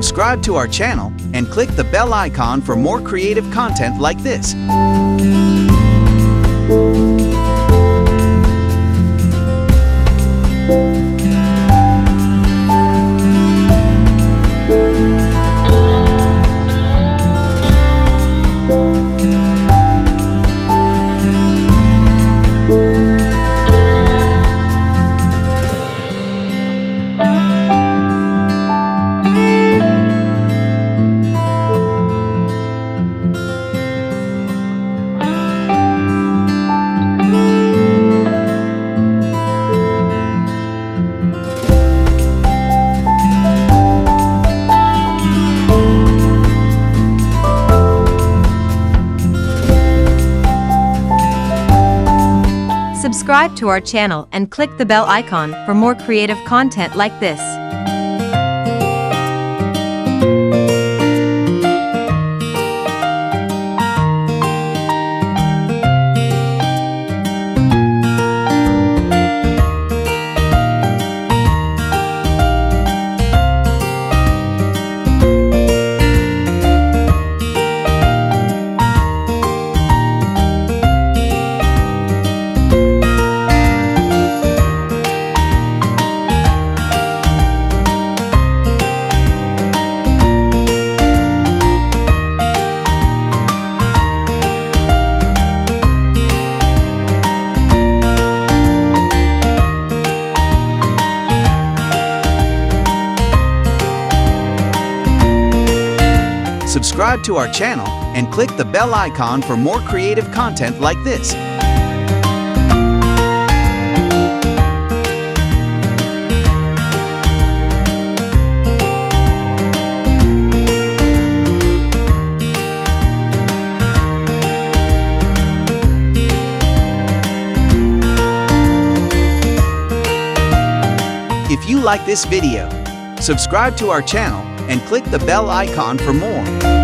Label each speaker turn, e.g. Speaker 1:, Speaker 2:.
Speaker 1: Subscribe to our channel and click the bell icon for more creative content like this.
Speaker 2: Subscribe to our channel and click the bell icon for more creative content like this.
Speaker 1: Subscribe to our channel and click the bell icon for more creative content like this. If you like this video, subscribe to our channel and click the bell icon for more.